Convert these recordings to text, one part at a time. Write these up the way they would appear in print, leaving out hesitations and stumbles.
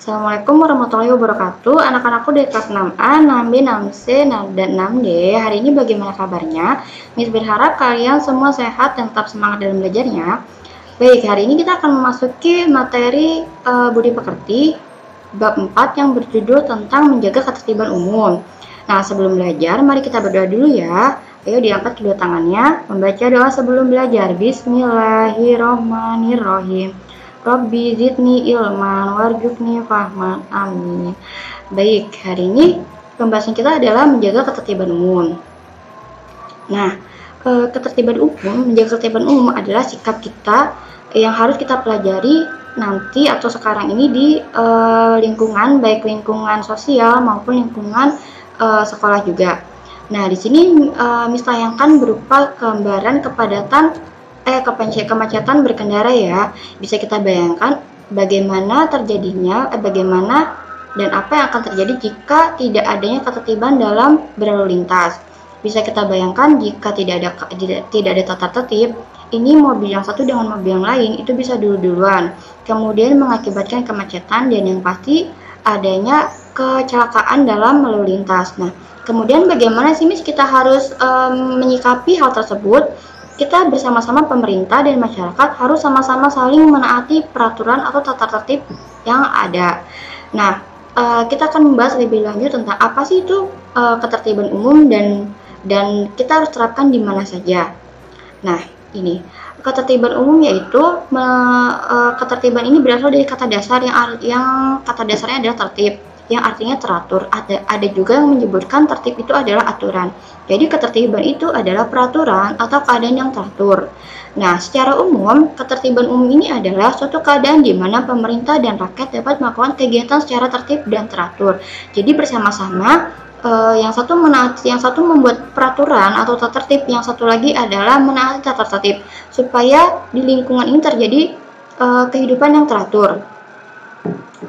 Assalamualaikum warahmatullahi wabarakatuh. Anak-anakku dari kelas 6A, 6B, 6C, dan 6D. Hari ini bagaimana kabarnya? Miss berharap kalian semua sehat dan tetap semangat dalam belajarnya. Baik, hari ini kita akan memasuki materi Budi Pekerti bab 4 yang berjudul tentang menjaga ketertiban umum. Nah, sebelum belajar, mari kita berdoa dulu ya. Ayo diangkat kedua tangannya, membaca doa sebelum belajar. Bismillahirrohmanirrohim. Rabbi zidni ilman warjukni fahman, amin. Baik, hari ini pembahasan kita adalah menjaga ketertiban umum. Nah, menjaga ketertiban umum adalah sikap kita yang harus kita pelajari nanti atau sekarang ini di lingkungan, baik lingkungan sosial maupun lingkungan sekolah juga. Nah, di sini misalkan berupa gambaran kemacetan berkendara ya. Bisa kita bayangkan bagaimana terjadinya, bagaimana dan apa yang akan terjadi jika tidak adanya ketertiban dalam berlalu lintas. Bisa kita bayangkan jika tidak ada tata tertib, ini mobil yang satu dengan mobil yang lain itu bisa duluan, kemudian mengakibatkan kemacetan dan yang pasti adanya kecelakaan dalam lalu lintas. Nah, kemudian bagaimana sih Miss kita harus menyikapi hal tersebut? Kita bersama-sama pemerintah dan masyarakat harus sama-sama saling menaati peraturan atau tata tertib yang ada. Nah, kita akan membahas lebih lanjut tentang apa sih itu ketertiban umum dan kita harus terapkan di mana saja. Nah, ini ketertiban umum yaitu ketertiban ini berasal dari kata dasar yang kata dasarnya adalah tertib, yang artinya teratur. Ada juga yang menyebutkan tertib itu adalah aturan. Jadi ketertiban itu adalah peraturan atau keadaan yang teratur. Nah, secara umum, ketertiban umum ini adalah suatu keadaan di mana pemerintah dan rakyat dapat melakukan kegiatan secara tertib dan teratur. Jadi bersama-sama, yang satu membuat peraturan atau tata tertib, yang satu lagi adalah menaati tata tertib supaya di lingkungan ini terjadi kehidupan yang teratur.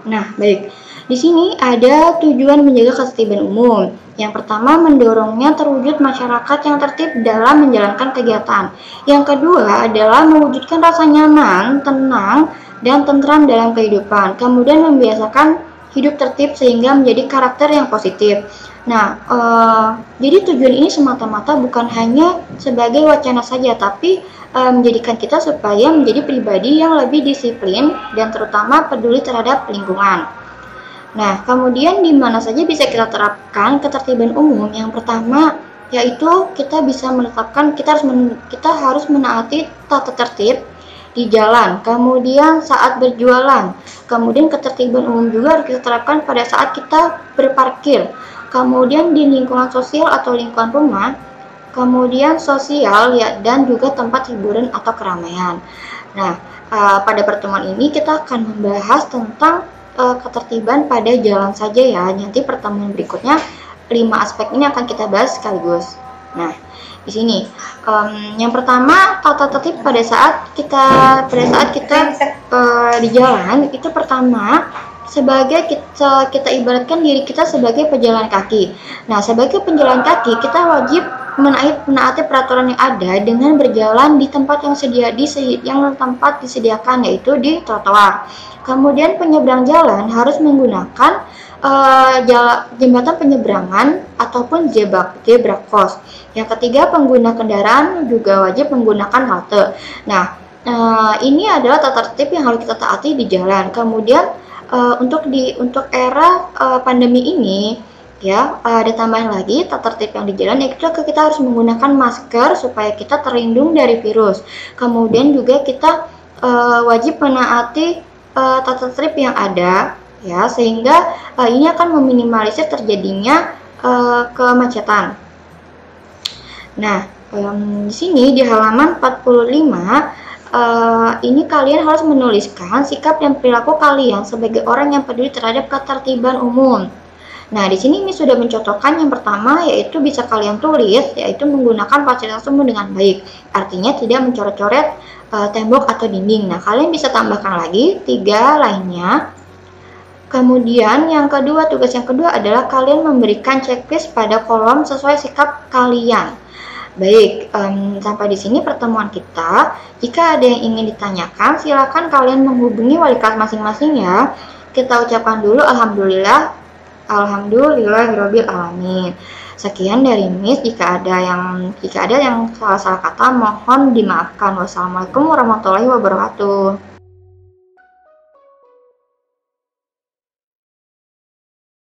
Nah, baik. Di sini ada tujuan menjaga ketertiban umum. Yang pertama, mendorongnya terwujud masyarakat yang tertib dalam menjalankan kegiatan. Yang kedua adalah mewujudkan rasa nyaman, tenang, dan tentram dalam kehidupan. Kemudian membiasakan hidup tertib sehingga menjadi karakter yang positif. Nah, jadi tujuan ini semata-mata bukan hanya sebagai wacana saja, tapi menjadikan kita supaya menjadi pribadi yang lebih disiplin dan terutama peduli terhadap lingkungan. Nah, kemudian di mana saja bisa kita terapkan ketertiban umum? Yang pertama yaitu kita harus menaati tata tertib di jalan, kemudian saat berjualan, kemudian ketertiban umum juga harus kita terapkan pada saat kita berparkir, kemudian di lingkungan sosial atau lingkungan rumah, kemudian sosial ya, dan juga tempat hiburan atau keramaian. Nah, pada pertemuan ini kita akan membahas tentang ketertiban pada jalan saja ya. Nanti pertemuan berikutnya 5 aspek ini akan kita bahas sekaligus. Nah, di sini yang pertama tata tertib pada saat kita di jalan itu pertama sebagai kita ibaratkan diri kita sebagai pejalan kaki. Nah, sebagai pejalan kaki kita wajib menaati peraturan yang ada dengan berjalan di tempat yang tempat disediakan, yaitu di trotoar. Kemudian penyeberang jalan harus menggunakan jembatan penyeberangan ataupun zebra cross. Yang ketiga, pengguna kendaraan juga wajib menggunakan halte. Nah, ini adalah tata tertib yang harus kita taati di jalan. Kemudian untuk era pandemi ini ya, ada tambahan lagi tata tertib yang di jalan, yaitu kita harus menggunakan masker supaya kita terlindung dari virus. Kemudian juga kita wajib menaati tata tertib yang ada ya, sehingga ini akan meminimalisir terjadinya kemacetan. Nah, di sini di halaman 45 ini kalian harus menuliskan sikap dan perilaku kalian sebagai orang yang peduli terhadap ketertiban umum. Nah, di sini Miss sudah mencontohkan yang pertama, yaitu bisa kalian tulis, yaitu menggunakan fasilitas umum dengan baik. Artinya tidak mencoret-coret tembok atau dinding. Nah, kalian bisa tambahkan lagi 3 lainnya. Kemudian tugas yang kedua adalah kalian memberikan checklist pada kolom sesuai sikap kalian. Baik, sampai di sini pertemuan kita. Jika ada yang ingin ditanyakan, silakan kalian menghubungi wali kelas masing-masing ya. kita ucapkan dulu alhamdulillah, alhamdulillahirabbil alamin. Sekian dari Miss, jika ada yang salah-salah kata mohon dimaafkan. Wassalamualaikum warahmatullahi wabarakatuh.